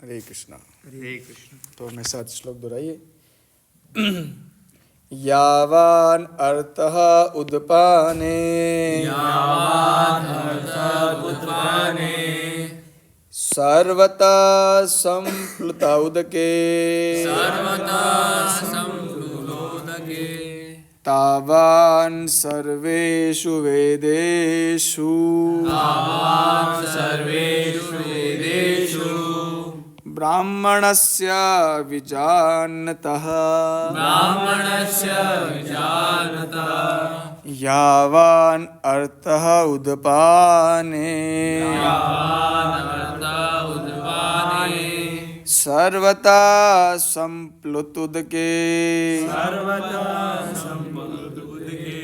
हरे कृष्णा। हरे कृष्ण। तो मेरे साथ श्लोक दोहराइए। यावान अर्थः उदपाने, यावान अर्थः उदपाने, सर्वथा संप्लुता उदके, सर्वथा संप्लुतोदके, तावान सर्वेषु वेदेषु, तावान् सर्वेषु वेदेषु, ब्राह्मणस्य विजानतः, ब्राह्मणस्य विजानतः, यावान अर्थः उदपाने, यावान् अर्थः उदपाने, सर्वथा संप्लुतुदके, सर्वथा संप्लुतोदके,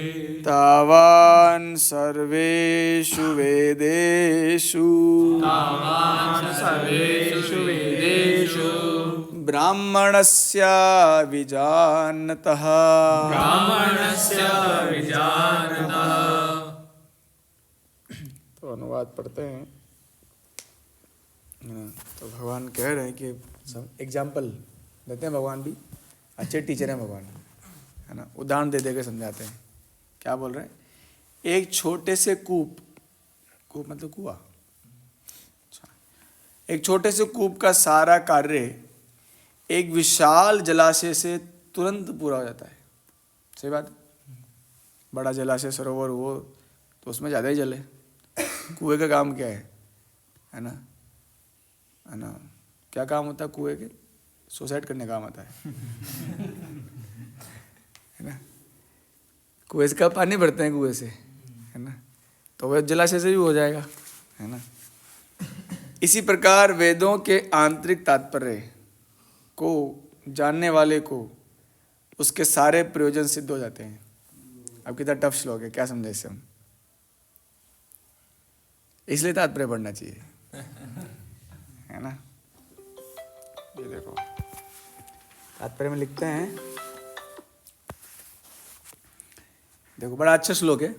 तावान सर्वेषु वेदेषु, तावान् सर्वेषु वेदेषु, ब्राह्मणस्य विजानतः, ब्राह्मणस्य विजानतः। तो अनुवाद पढ़ते हैं। तो भगवान कह रहे हैं कि सब एग्जाम्पल देते हैं। भगवान भी अच्छे टीचर हैं भगवान, है ना। उदाहरण दे दे के समझाते हैं। क्या बोल रहे हैं? एक छोटे से कूप मतलब कुआं, अच्छा, एक छोटे से कूप का सारा कार्य एक विशाल जलाशय से तुरंत पूरा हो जाता है। सही बात है। बड़ा जलाशय सरोवर हो तो उसमें ज़्यादा ही जले। कुएं का काम क्या है ना, है ना। क्या काम होता है कुएं के? सुसाइड करने का काम आता है ना। कुएं से का पानी भरते हैं कुएं से, है ना। तो वह जलाशय से भी हो जाएगा, है ना। इसी प्रकार वेदों के आंतरिक तात्पर्य को जानने वाले को उसके सारे प्रयोजन सिद्ध हो जाते हैं। अब कितना टफ श्लोक है, क्या समझे इससे हम? इसलिए तात्पर्य पढ़ना चाहिए, है ना। ये देखो तात्पर्य में लिखते हैं, देखो बड़ा अच्छा श्लोक है।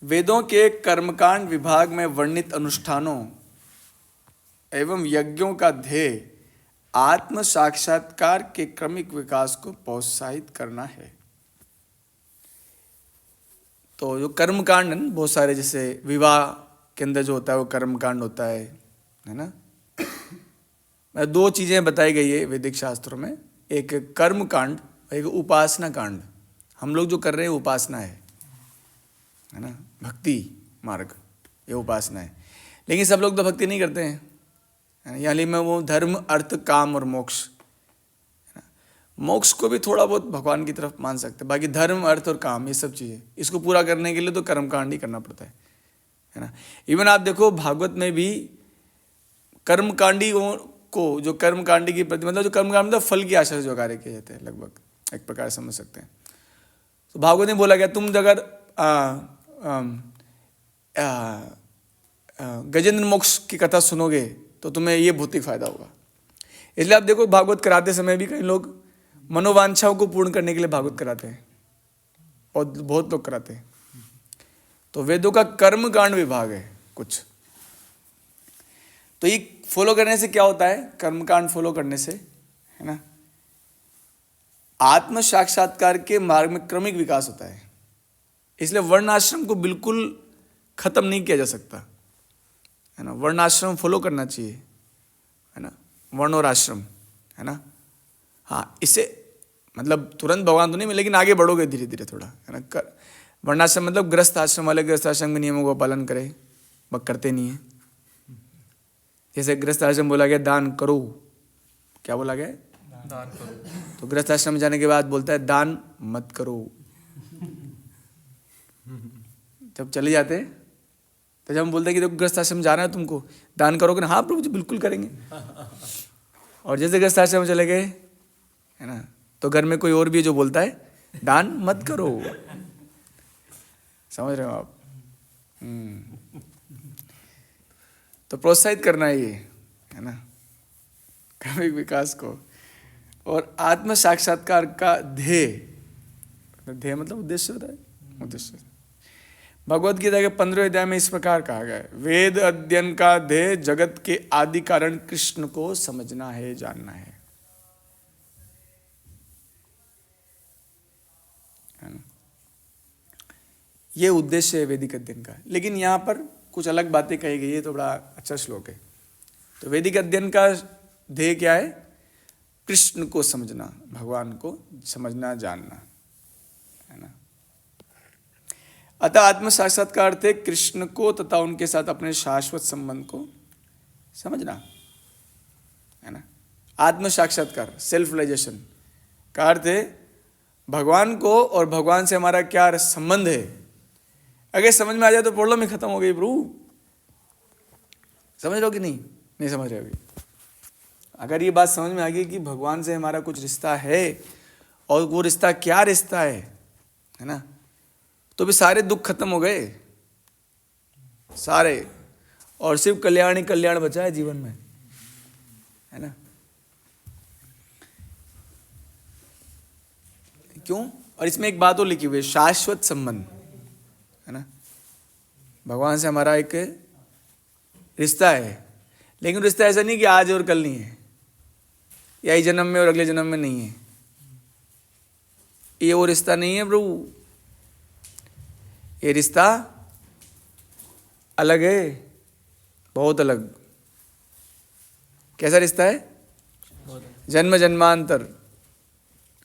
वेदों के कर्मकांड विभाग में वर्णित अनुष्ठानों एवं यज्ञों का ध्येय आत्म साक्षात्कार के क्रमिक विकास को प्रोत्साहित करना है। तो जो कर्मकांड बहुत सारे, जैसे विवाह के अंदर जो होता है वो कर्मकांड होता है ना। दो चीजें बताई गई है वैदिक शास्त्रों में, एक कर्म कांड, एक उपासना कांड। हम लोग जो कर रहे हैं उपासना है ना, भक्ति मार्ग, ये उपासना है। लेकिन सब लोग तो भक्ति नहीं करते हैं, है ना। यानी में वो धर्म, अर्थ, काम और मोक्ष, है ना। मोक्ष को भी थोड़ा बहुत भगवान की तरफ मान सकते हैं। बाकी धर्म, अर्थ और काम, ये सब चीज़ें, इसको पूरा करने के लिए तो कर्मकांड ही करना पड़ता है ना। इवन आप देखो भागवत में भी कर्मकांडी को, जो कर्मकांडी की प्रति, मतलब जो कर्मकांड मतलब फल की आशा से जो कार्य किए जाते हैं, लगभग एक प्रकार समझ सकते हैं। तो भागवत में बोला गया, तुम अगर गजेंद्र मोक्ष की कथा सुनोगे तो तुम्हें ये भौतिक फायदा होगा। इसलिए आप देखो भागवत कराते समय भी कई लोग मनोवांछाओं को पूर्ण करने के लिए भागवत कराते हैं, और बहुत लोग कराते हैं। तो वेदों का कर्मकांड विभाग है कुछ। तो ये फॉलो करने से क्या होता है? कर्मकांड फॉलो करने से, है ना, आत्म साक्षात्कार के मार्ग में क्रमिक विकास होता है। इसलिए वर्णाश्रम को बिल्कुल खत्म नहीं किया जा सकता, है ना। वर्णाश्रम फॉलो करना चाहिए, है ना, वर्ण और आश्रम, है ना। हाँ, इससे मतलब तुरंत भगवान तो नहीं मिले, लेकिन आगे बढ़ोगे धीरे धीरे थोड़ा, है ना। वर्णाश्रम मतलब गृहस्थ आश्रम वाले गृहस्थ आश्रम के नियमों का पालन करें, बस करते नहीं है। जैसे गृहस्थ आश्रम बोला गया दान करो, क्या बोला गया? दान करो। तो गृहस्थ आश्रम में जाने के बाद बोलता है दान मत करो। जब चले जाते हैं तो जब हम बोलते हैं कि देखो गृहस्थ आश्रम जाना है तुमको, दान करोगे ना? हाँ प्रभु जी बिल्कुल करेंगे। और जैसे गृहस्थ आश्रम में चले गए, है ना, तो घर में कोई और भी जो बोलता है दान मत करो। समझ रहे हो आप? तो प्रोत्साहित करना है ये, है ना, क्रमिक विकास को। और आत्म साक्षात्कार का ध्येय मतलब उद्देश्य होता है, उद्देश्य भगवद गीता के 15वें अध्याय में इस प्रकार कहा गया है, वेद अध्ययन का ध्येय जगत के आदि कारण कृष्ण को समझना है, जानना है ना? ये उद्देश्य है वैदिक अध्ययन का। लेकिन यहाँ पर कुछ अलग बातें कही गई है, तो बड़ा अच्छा श्लोक है। तो वैदिक अध्ययन का ध्येय क्या है? कृष्ण को समझना, भगवान को समझना, जानना, है ना। अतः आत्म साक्षात्कार अर्थ है कृष्ण को तथा उनके साथ अपने शाश्वत संबंध को समझना, है ना। आत्म साक्षात्कार, सेल्फ रियलाइजेशन का अर्थ है भगवान को और भगवान से हमारा क्या संबंध है। अगर समझ में आ जाए तो प्रॉब्लम ही खत्म हो गई प्रभु। समझ रहे हो कि नहीं? नहीं समझ रहे अभी? अगर ये बात समझ में आ गई कि भगवान से हमारा कुछ रिश्ता है और वो रिश्ता क्या रिश्ता है ना, तो भी सारे दुख खत्म हो गए, सारे, और सिर्फ कल्याण ही कल्याण बचा है जीवन में, है ना। क्यों? और इसमें एक बात और लिखी हुई है, शाश्वत संबंध, है ना। भगवान से हमारा एक रिश्ता है, लेकिन रिश्ता ऐसा नहीं कि आज और कल नहीं है, या इस जन्म में और अगले जन्म में नहीं है। ये वो रिश्ता नहीं है प्रभु, ये रिश्ता अलग है, बहुत अलग। कैसा रिश्ता है? जन्म जन्मांतर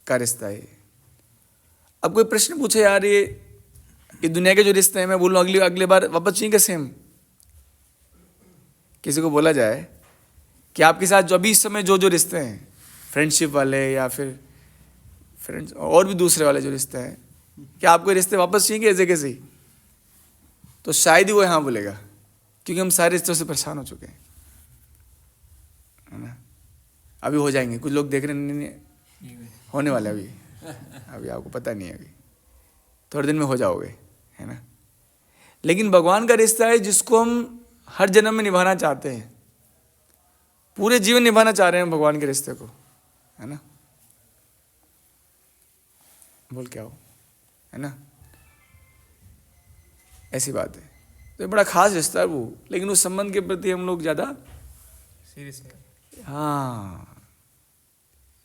का रिश्ता है। अब कोई प्रश्न पूछे, यार ये दुनिया के जो रिश्ते हैं, मैं बोलूँ अगली बार वापस चाहिए क्या सेम? किसी को बोला जाए कि आपके साथ जो अभी इस समय जो रिश्ते हैं, फ्रेंडशिप वाले या फिर फ्रेंड्स और भी दूसरे वाले जो रिश्ते हैं, क्या आपको रिश्ते वापस चाहिए कि ऐसे कैसे? तो शायद ही वो हाँ बोलेगा, क्योंकि हम सारे रिश्तों से परेशान हो चुके हैं, है ना। अभी हो जाएंगे, कुछ लोग देख रहे नहीं, होने वाले अभी आपको पता नहीं है, अभी थोड़े दिन में हो जाओगे, है ना। लेकिन भगवान का रिश्ता है जिसको हम हर जन्म में निभाना चाहते हैं, पूरे जीवन निभाना चाह रहे हैं भगवान के रिश्ते को, है ना। बोल क्या हो, है ना, ऐसी बात है। तो ये बड़ा खास रिश्ता है वो, लेकिन उस संबंध के प्रति हम लोग ज़्यादा सीरियस है। हाँ,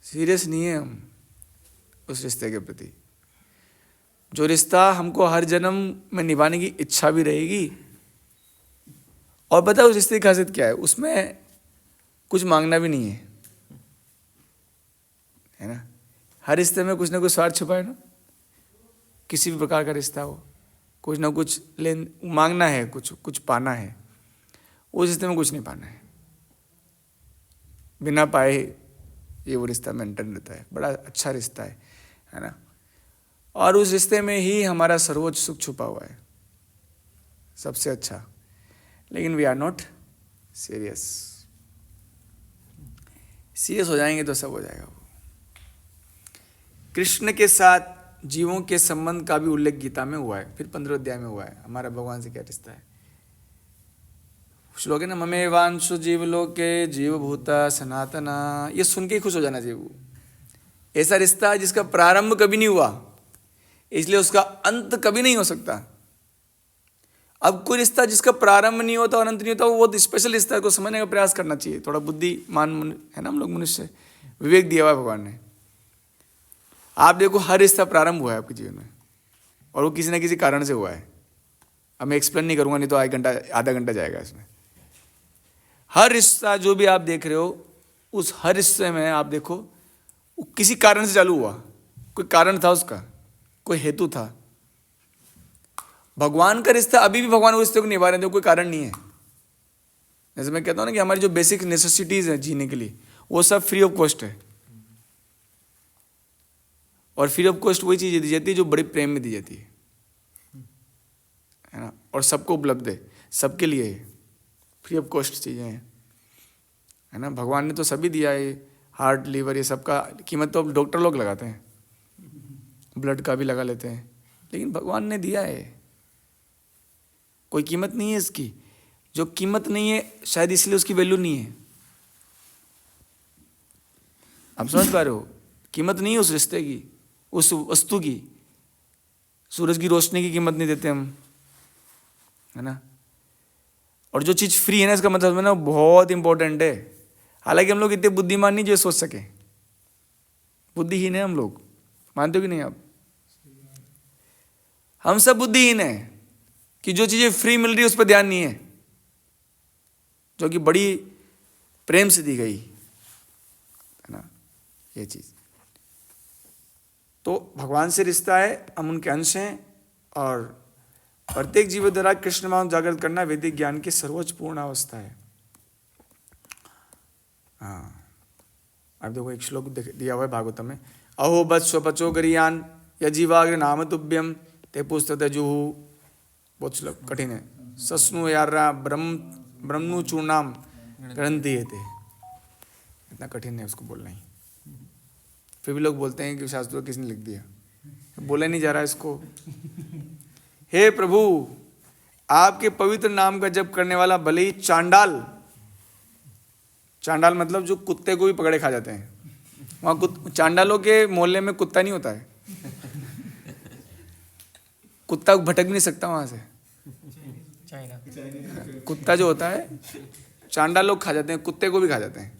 सीरियस नहीं है हम उस रिश्ते के प्रति। जो रिश्ता हमको हर जन्म में निभाने की इच्छा भी रहेगी, और पता है उस रिश्ते की खासियत क्या है? उसमें कुछ मांगना भी नहीं है ना। हर रिश्ते में कुछ ना कुछ स्वार्थ छुपा है ना, किसी भी प्रकार का रिश्ता हो, कुछ ना कुछ मांगना है, कुछ पाना है। उस रिश्ते में कुछ नहीं पाना है, बिना पाए ये वो रिश्ता मेंटेन रहता है। बड़ा अच्छा रिश्ता है ना। और उस रिश्ते में ही हमारा सर्वोच्च सुख छुपा हुआ है, सबसे अच्छा। लेकिन we are not serious. Serious हो जाएंगे तो सब हो जाएगा। वो कृष्ण के साथ जीवों के संबंध का भी उल्लेख गीता में हुआ है, फिर 15 अध्याय में हुआ है। हमारा भगवान से क्या रिश्ता है? श्लोक है ना, ममे वांशु जीव लोके जीव भूता सनातना। ये सुन के ही खुश हो जाना चाहिए। वो ऐसा रिश्ता है जिसका प्रारंभ कभी नहीं हुआ, इसलिए उसका अंत कभी नहीं हो सकता। अब कोई रिश्ता जिसका प्रारंभ नहीं होता और अंत नहीं होता, वो बहुत स्पेशल रिश्ता है, को समझने का प्रयास करना चाहिए। थोड़ा बुद्धिमान है ना हम लोग, मनुष्य, विवेक दिया हुआ है भगवान ने। आप देखो, हर रिश्ता प्रारंभ हुआ है आपके जीवन में, और वो किसी ना किसी कारण से हुआ है। अब मैं एक्सप्लेन नहीं करूंगा, नहीं तो आधा घंटा जाएगा इसमें। हर रिश्ता जो भी आप देख रहे हो, उस हर रिश्ते में आप देखो वो किसी कारण से चालू हुआ, कोई कारण था उसका, कोई हेतु था। भगवान का रिश्ता अभी भी भगवान उस रिश्ते को निभा रहे हैं, कोई कारण नहीं है। जैसे मैं कहता हूँ ना कि हमारी जो बेसिक नेसेसिटीज है जीने के लिए, वो सब फ्री ऑफ कॉस्ट है। और फ्री ऑफ कॉस्ट वही चीज़ दी जाती है जो बड़े प्रेम में दी जाती है ना। और सबको उपलब्ध है, सबके लिए है, फ्री ऑफ कॉस्ट चीज़ें हैं, है ना। भगवान ने तो सभी दिया है, हार्ट, लीवर, ये सबका कीमत तो अब डॉक्टर लोग लगाते हैं, ब्लड का भी लगा लेते हैं, लेकिन भगवान ने दिया है। कोई कीमत नहीं है इसकी। जो कीमत नहीं है शायद इसलिए उसकी वैल्यू नहीं है। आप समझ पा रहे हो? कीमत नहीं है उस रिश्ते की, उस वस्तु की। सूरज की रोशनी की कीमत नहीं देते हम, है ना। और जो चीज़ फ्री है ना, इसका मतलब है ना बहुत इंपॉर्टेंट है। हालांकि हम लोग इतने बुद्धिमान नहीं जो सोच सके, बुद्धिहीन है हम लोग, मानते हो कि नहीं आप? हम सब बुद्धिहीन है कि जो चीजें फ्री मिल रही है उस पर ध्यान नहीं है, जो कि बड़ी प्रेम से दी गई है ना, ये चीज। तो भगवान से रिश्ता है, हम उनके अंश हैं, और प्रत्येक जीव द्वारा कृष्ण भाव जागृत करना वैदिक ज्ञान की सर्वोच्च पूर्ण अवस्था है। हाँ, अब देखो एक श्लोक दिया हुआ है भागवतम में, अहो बत स्वपचो गरियान यजीवाग्र नाम तुभ्यम ते पुस्तक जुहु। बहुत श्लोक कठिन है। सस्नु यारा ब्रह्मनु चूर्णाम ग्रंथि थे, इतना कठिन है उसको बोलना ही। फिर भी लोग बोलते हैं कि शास्त्र को किसने लिख दिया, बोला नहीं जा रहा इसको। हे प्रभु, आपके पवित्र नाम का जप करने वाला भले ही चांडाल, चांडाल मतलब जो कुत्ते को भी पकड़े खा जाते हैं, वहाँ चांडालों के मोहल्ले में कुत्ता नहीं होता है, कुत्ता भटक भी नहीं सकता वहाँ से। चाइना कुत्ता जो होता है चांडाल लोग खा जाते हैं, कुत्ते को भी खा जाते हैं।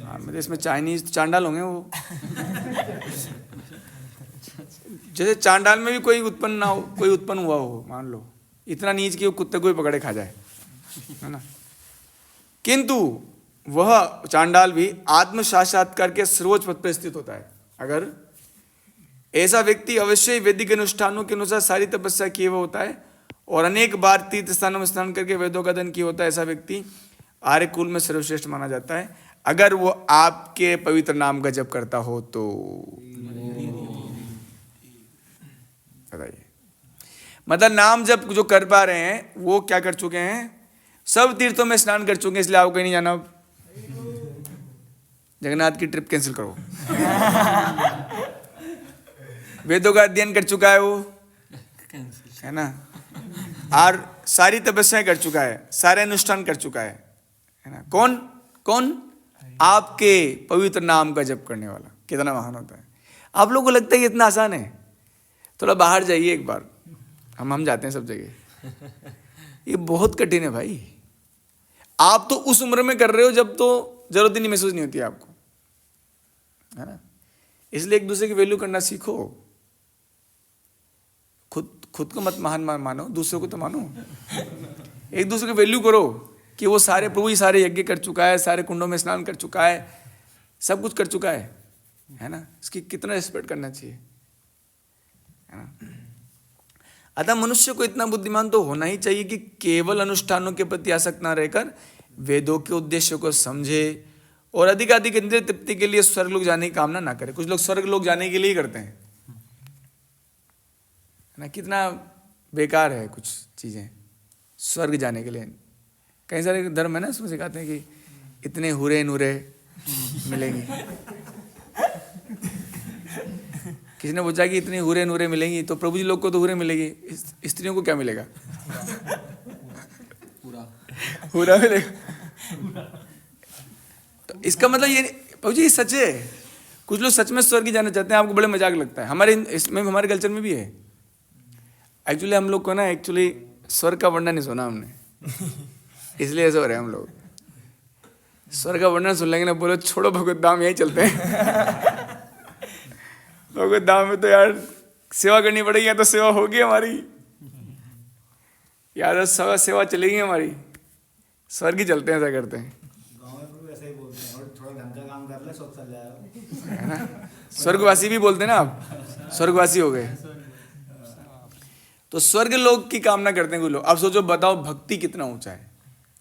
हाँ, मतलब इसमें चाइनीज चांडाल होंगे वो। जैसे चांडाल में भी कोई उत्पन्न ना हो, कोई उत्पन्न हुआ हो, मान लो इतना नीच कि वो कुत्ते को भी पकड़े खा जाए, है ना। किंतु वह चांडाल भी आत्म साक्षात्कार के सर्वोच्च पद पर स्थित होता है। अगर ऐसा व्यक्ति अवश्य ही वैदिक अनुष्ठानों के अनुसार सारी तपस्या किए हुआ होता है और अनेक बार तीर्थ स्थानों में स्नान करके वेदों का अध्ययन किया होता है, ऐसा व्यक्ति आर्य कुल में सर्वश्रेष्ठ माना जाता है, अगर वो आपके पवित्र नाम का जप करता हो तो। बताइए, मतलब नाम जप जो कर पा रहे हैं वो क्या कर चुके हैं, सब तीर्थों में स्नान कर चुके हैं, इसलिए आपको कहीं नहीं जाना। अब जगन्नाथ की ट्रिप कैंसिल करो। वेदों का अध्ययन कर चुका है वो, है ना, और सारी तपस्याएं कर चुका है, सारे अनुष्ठान कर चुका है ना। कौन कौन? आपके पवित्र नाम का जप करने वाला। कितना महान होता है। आप लोगों को लगता है कि इतना आसान है? थोड़ा बाहर जाइए एक बार, हम जाते हैं सब जगह, ये बहुत कठिन है भाई। आप तो उस उम्र में कर रहे हो जब तो जरूरत ही नहीं महसूस नहीं होती आपको, है ना। इसलिए एक दूसरे की वैल्यू करना सीखो। खुद को मत महान मानो, दूसरों को तो मानो। एक दूसरे की वैल्यू करो कि वो सारे प्रभु ही सारे यज्ञ कर चुका है, सारे कुंडों में स्नान कर चुका है, सब कुछ कर चुका है ना। इसकी कितना रिस्पेक्ट करना चाहिए, है ना। अतः मनुष्य को इतना बुद्धिमान तो होना ही चाहिए कि केवल अनुष्ठानों के प्रति आसक्त ना रहकर वेदों के उद्देश्य को समझे और अधिक इंद्रिय तृप्ति के लिए स्वर्ग लोग जाने की कामना ना करे। कुछ लोग स्वर्ग लोग जाने के लिए करते हैं, है ना। कितना बेकार है कुछ चीजें स्वर्ग जाने के लिए। कई सारे धर्म है ना, उसमें सिखाते हैं कि इतने हुरे नूरे मिलेंगे। किसी ने पूछा कि इतनी हुरे नूरे मिलेंगी, तो प्रभु जी लोग को तो हुरे मिलेगी, स्त्रियों को क्या मिलेगा? हुरा मिलेगा। तो इसका मतलब ये प्रभु जी सच है। कुछ लोग सच में स्वर्ग जाना चाहते हैं, आपको बड़े मजाक लगता है। हमारे इसमें हमारे कल्चर में भी है। एक्चुअली हम लोग को ना स्वर्ग का वर्णन नहीं सुना हमने, इसलिए ऐसा हो रहा है। हम लोग स्वर्ग का वर्णन सुन लेंगे ना, बोलो छोड़ो भगवत धाम यहीं चलते हैं। भगवत धाम में तो यार सेवा करनी पड़ेगी, या तो सेवा होगी हमारी, या तो सेवा चलेगी हमारी। स्वर्ग ही चलते हैं, ऐसा करते हैं, गाँव में ऐसा ही बोलते हैं, और थोड़ा ढंग का काम कर ले सब चल जाएगा, है ना। स्वर्गवासी भी बोलते हैं ना, आप स्वर्गवासी हो गए। तो स्वर्ग लोग की कामना करते हैं कुछ लोग। अब सोचो, बताओ भक्ति कितना ऊंचा है,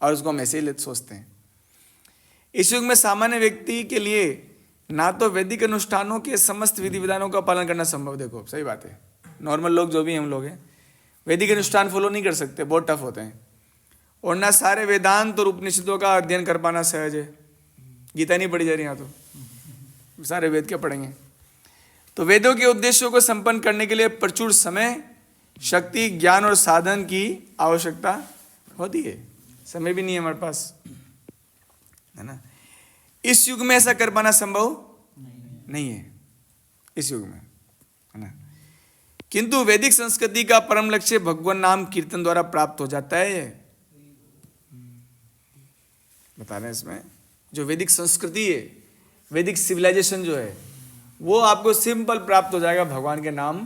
और उसको हम ऐसे ही सोचते हैं। इस युग में सामान्य व्यक्ति के लिए ना तो वैदिक अनुष्ठानों के समस्त विधि विधानों का पालन करना संभव। देखो सही बात है, नॉर्मल लोग जो भी हम लोग हैं वैदिक अनुष्ठान फॉलो नहीं कर सकते, बहुत टफ होते हैं। और ना सारे वेदांत और उपनिषदों का अध्ययन कर पाना सहज है। गीता नहीं पढ़ी जा रही यहाँ, तो सारे वेद क्या पढ़ेंगे। तो वेदों के उद्देश्यों को संपन्न करने के लिए प्रचुर समय, शक्ति, ज्ञान और साधन की आवश्यकता होती है। समय भी नहीं है हमारे पास, है ना। इस युग में ऐसा कर पाना संभव नहीं है, इस युग में, है ना। किंतु वैदिक संस्कृति का परम लक्ष्य भगवान नाम कीर्तन द्वारा प्राप्त हो जाता है। बता रहे हैं इसमें जो वैदिक संस्कृति है, वैदिक सिविलाइजेशन जो है, वो आपको सिंपल प्राप्त हो जाएगा भगवान के नाम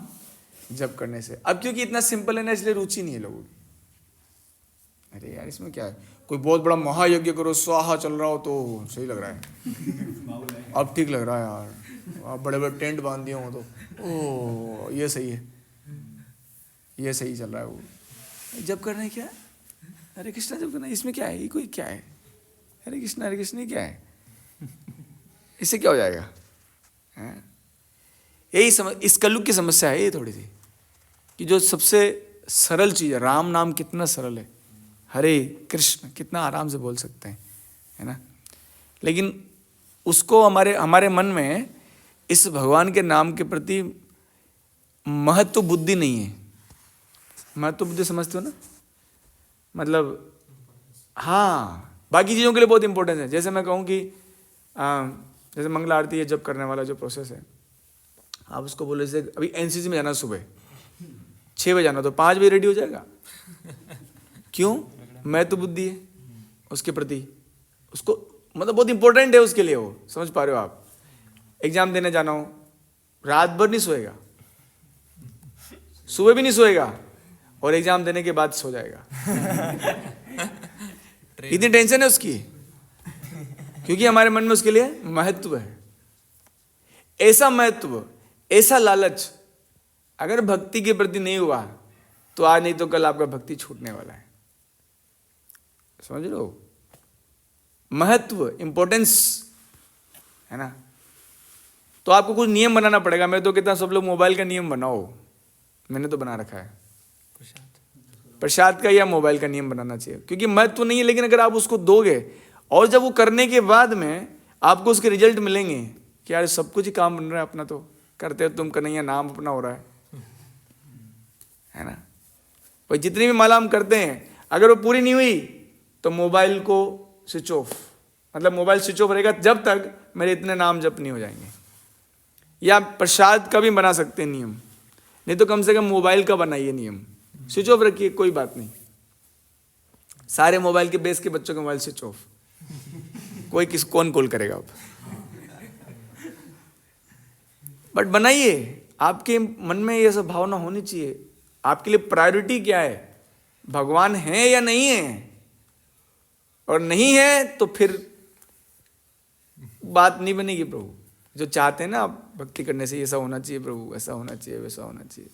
जप करने से। अब क्योंकि इतना सिंपल है ना, इसलिए रुचि नहीं है लोगों की। अरे यार इसमें क्या है, कोई बहुत बड़ा महायज्ञ करो, स्वाहा चल रहा हो तो सही लग रहा है, अब ठीक लग रहा है यार, आप बड़े बड़े टेंट बांध दिए हो तो ओह ये सही है, ये सही चल रहा है। वो जप करना है क्या, हरे कृष्णा जप करना है, इसमें क्या है, ये कोई क्या है, हरे कृष्ण क्या है, इससे क्या हो जाएगा। यही इस कलयुग की समस्या है ये थोड़ी सी, कि जो सबसे सरल चीज़ है, राम नाम कितना सरल है, हरे कृष्ण कितना आराम से बोल सकते हैं, है ना, लेकिन उसको हमारे मन में इस भगवान के नाम के प्रति महत्व बुद्धि नहीं है। महत्व बुद्धि समझते हो ना, मतलब हाँ बाकी चीज़ों के लिए बहुत इंपॉर्टेंस है। जैसे मैं कहूँ कि जैसे मंगला आरती है, जब करने वाला जो प्रोसेस है, आप उसको बोले जैसे अभी एनसीसी में जाना, सुबह 6 बजे जाना, तो 5 बजे रेडी हो जाएगा। क्यों, महत्व बुद्धि है उसके प्रति, उसको मतलब बहुत इंपॉर्टेंट है उसके लिए, वो समझ पा रहे हो आप। एग्जाम देने जाना हो, रात भर नहीं सोएगा, सुबह भी नहीं सोएगा, और एग्जाम देने के बाद सो जाएगा। इतनी टेंशन है उसकी, क्योंकि हमारे मन में उसके लिए महत्व है। ऐसा महत्व, ऐसा लालच अगर भक्ति के प्रति नहीं हुआ तो आज नहीं तो कल आपका भक्ति छूटने वाला है। समझ लो, महत्व, इंपॉर्टेंस है ना। तो आपको कुछ नियम बनाना पड़ेगा। मैं तो कहता हूं सब लोग मोबाइल का नियम बनाओ, मैंने तो बना रखा है, प्रसाद का या मोबाइल का नियम बनाना चाहिए, क्योंकि महत्व नहीं है, लेकिन अगर आप उसको दोगे और जब वो करने के बाद में आपको उसके रिजल्ट मिलेंगे कि यार सब कुछ ही काम बन रहा है अपना, तो करते हो तुम कन्हैया, नाम अपना हो रहा है ना। भाई जितनी भी माला हम करते हैं, अगर वो पूरी नहीं हुई तो मोबाइल को स्विच ऑफ, मतलब मोबाइल स्विच ऑफ रहेगा जब तक मेरे इतने नाम जप नहीं हो जाएंगे। या प्रसाद का भी बना सकते हैं नियम, नहीं तो कम से कम मोबाइल का बनाइए नियम, स्विच ऑफ रखिए, कोई बात नहीं। सारे मोबाइल के बेस के बच्चों के मोबाइल स्विच ऑफ, कोई कौन कॉल करेगा अब। बट बनाइए, आपके मन में ये सब भावना होनी चाहिए। आपके लिए प्रायोरिटी क्या है, भगवान है या नहीं है, और नहीं है तो फिर बात नहीं बनेगी। प्रभु जो चाहते हैं ना आप भक्ति करने से, ऐसा होना चाहिए प्रभु, ऐसा होना चाहिए, वैसा होना चाहिए,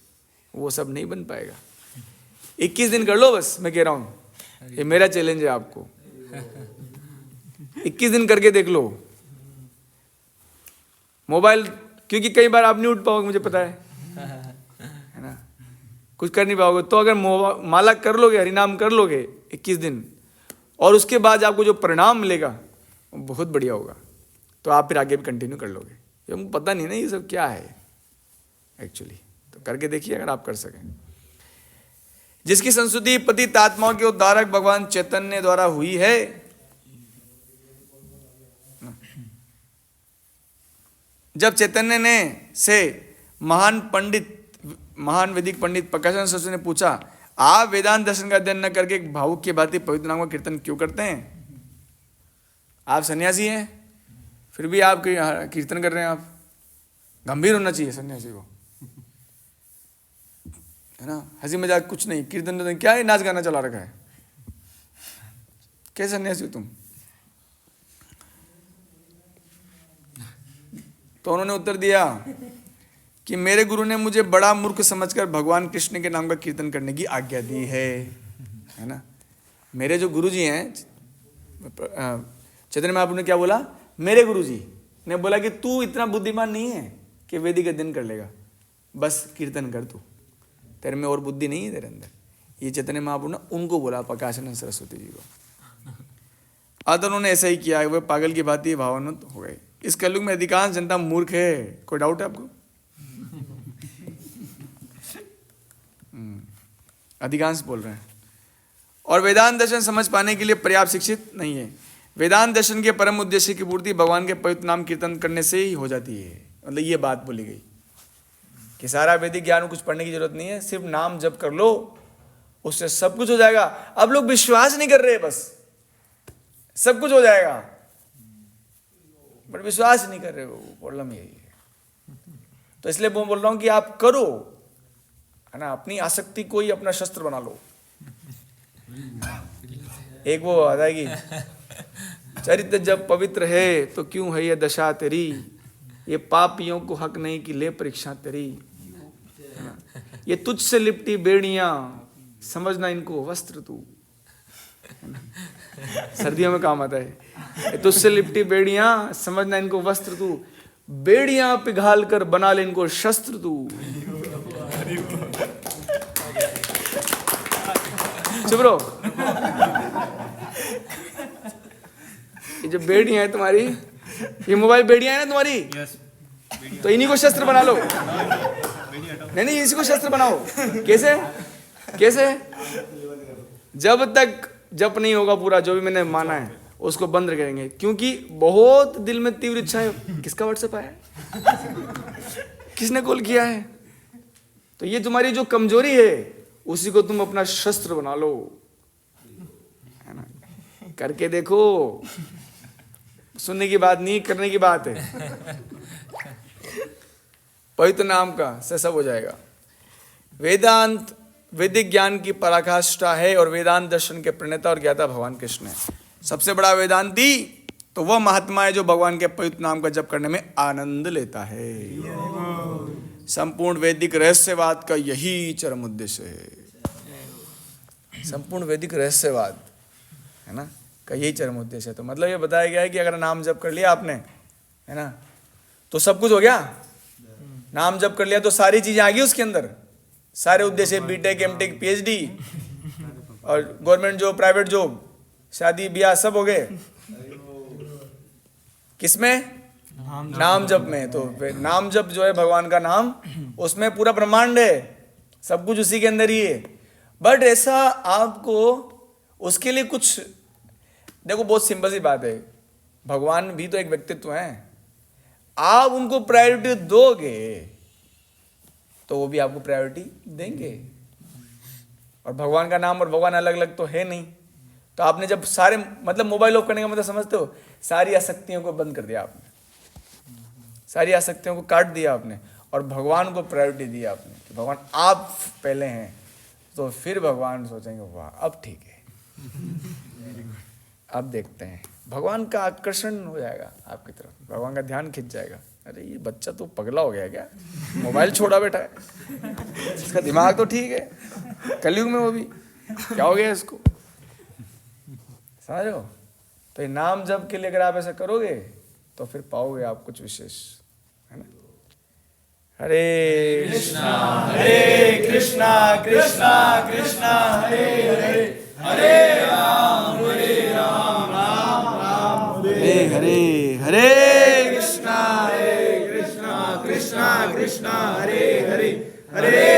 वो सब नहीं बन पाएगा। 21 दिन कर लो बस, मैं कह रहा हूं, ये मेरा चैलेंज है आपको। 21 दिन करके देख लो मोबाइल, क्योंकि कई बार आप नहीं उठ पाओगे, मुझे पता है ना, कुछ कर नहीं पाओगे। तो अगर माला कर लोगे, हरिनाम कर लोगे 21 दिन, और उसके बाद आपको जो परिणाम मिलेगा वो बहुत बढ़िया होगा, तो आप फिर आगे भी कंटिन्यू कर लोगे। ये मुझे पता नहीं ना ये सब क्या है एक्चुअली, तो करके देखिए अगर आप कर सकें। जिसकी संस्तुति पतित आत्माओं के उद्धारक भगवान चैतन्य द्वारा हुई है, जब चैतन्य ने से महान वैदिक पंडित प्रकाशानंद सरस्वती ने पूछा, आप वेदांत दर्शन का अध्ययन न करके एक भावुक की भांति पवित्र नाम का कीर्तन क्यों करते हैं? आप सन्यासी हैं, फिर भी आप कीर्तन कर रहे हैं। आप गंभीर होना चाहिए सन्यासी को, है ना, हंसी मजाक कुछ नहीं। कीर्तन क्या है, नाच गाना चला रखा है, कैसे सन्यासी हो तुम? तो उन्होंने उत्तर दिया कि मेरे गुरु ने मुझे बड़ा मूर्ख समझकर भगवान कृष्ण के नाम का कीर्तन करने की आज्ञा दी है ना। मेरे जो गुरु जी हैं, चैतन्य महाप्रभु ने क्या बोला, मेरे गुरु जी ने बोला कि तू इतना बुद्धिमान नहीं है कि वैदिक अध्ययन कर लेगा, बस कीर्तन कर, तू तेरे में और बुद्धि नहीं है तेरे अंदर। ये चैतन्य महाप्रभु ने उनको बोला, प्रकाशानंद सरस्वती जी को। अतः उन्होंने ऐसा ही किया, वह पागल की भांति भावान्वित हो गए। इस कलयुग में अधिकांश जनता मूर्ख है, कोई डाउट है आपको? अधिकांश बोल रहे हैं, और वेदांत दर्शन समझ पाने के लिए पर्याप्त शिक्षित नहीं है। वेदांत दर्शन के परम उद्देश्य की पूर्ति भगवान के पवित्र नाम कीर्तन करने से ही हो जाती है, मतलब ये बात बोली गई। कि सारा वैदिक ज्ञान कुछ पढ़ने की जरूरत नहीं है, सिर्फ नाम जप कर लो, उससे सब कुछ हो जाएगा। अब लोग विश्वास नहीं कर रहे, बस सब कुछ हो जाएगा, बट विश्वास नहीं कर रहे हो, प्रॉब्लम यही है। तो इसलिए मैं बोल रहा हूं कि आप करो, है ना, अपनी आसक्ति को ही अपना शस्त्र बना लो। एक वो आ जाएगी, चरित्र जब पवित्र है तो क्यों है ये दशा तेरी, ये पापियों को हक नहीं कि ले परीक्षा तेरी, ये तुझसे लिपटी बेड़ियां समझना इनको वस्त्र तू, सर्दियों में काम आता है। ये तुझसे लिपटी बेड़ियां समझना इनको वस्त्र तू, बेड़ियां पिघाल कर बना ले इनको शस्त्र तू। चुप रहो। ये जो बेड़ियां है तुम्हारी, ये मोबाइल बेड़ियां है ना तुम्हारी, तो इन्हीं को शस्त्र बना लो। नहीं, इसी को शस्त्र बनाओ। कैसे कैसे? जब तक जप नहीं होगा पूरा, जो भी मैंने माना है उसको बंद करेंगे, क्योंकि बहुत दिल में तीव्र इच्छा है। किसका व्हाट्सएप आया है? किसने कॉल किया है? तो ये तुम्हारी जो कमजोरी है, उसी को तुम अपना शस्त्र बना लो, है ना। करके देखो, सुनने की बात नहीं, करने की बात है। पवित्र नाम का से सब हो जाएगा। वेदांत वैदिक ज्ञान की पराकाष्ठा है और वेदांत दर्शन के प्रणेता और ज्ञाता भगवान कृष्ण है। सबसे बड़ा वेदांती तो वह महात्मा है जो भगवान के पवित्र नाम का जप करने में आनंद लेता है। संपूर्ण वैदिक रहस्यवाद का यही चरम उद्देश्य है। संपूर्ण वैदिक रहस्यवाद, है ना, का यही चरम उद्देश्य है। तो मतलब ये बताया गया है कि अगर नाम जप कर लिया आपने, है ना, तो सब कुछ हो गया। नाम जप कर लिया तो सारी चीजें आ गई उसके अंदर, सारे उद्देश्य, बीटेक, एमटेक, पीएचडी और गवर्नमेंट जॉब, प्राइवेट जॉब, शादी ब्याह सब हो गए। किसमें? नाम जप में। तो नाम जप जो है भगवान का नाम, उसमें पूरा ब्रह्मांड है, सब कुछ उसी के अंदर ही है। बट ऐसा आपको उसके लिए कुछ, देखो बहुत सिंपल सी बात है, भगवान भी तो एक व्यक्तित्व है, आप उनको प्रायोरिटी दोगे तो वो भी आपको प्रायोरिटी देंगे। और भगवान का नाम और भगवान अलग अलग तो है नहीं। तो आपने जब सारे, मतलब मोबाइल ऑफ करने का मतलब समझते हो, सारी आसक्तियों को बंद कर दिया आपने, सारी आसक्तियों को काट दिया आपने, और भगवान को प्रायोरिटी दी आपने कि भगवान आप पहले हैं। तो फिर भगवान सोचेंगे वाह अब ठीक है, अब देखते हैं। भगवान का आकर्षण हो जाएगा आपकी तरफ, भगवान का ध्यान खिंच जाएगा। अरे ये बच्चा तो पगला हो गया क्या, मोबाइल छोड़ा बैठा है, इसका दिमाग तो ठीक है, कलयुग में वो भी क्या हो गया इसको, समझ रहे हो। तो ये नाम जप के लिए अगर आप ऐसा करोगे तो फिर पाओगे आप कुछ विशेष, है ना। हरे कृष्णा कृष्णा कृष्णा हरे हरे, हरे राम राम राम हरे हरे, हरे कृष्णा कृष्णा कृष्णा हरे हरे, हरे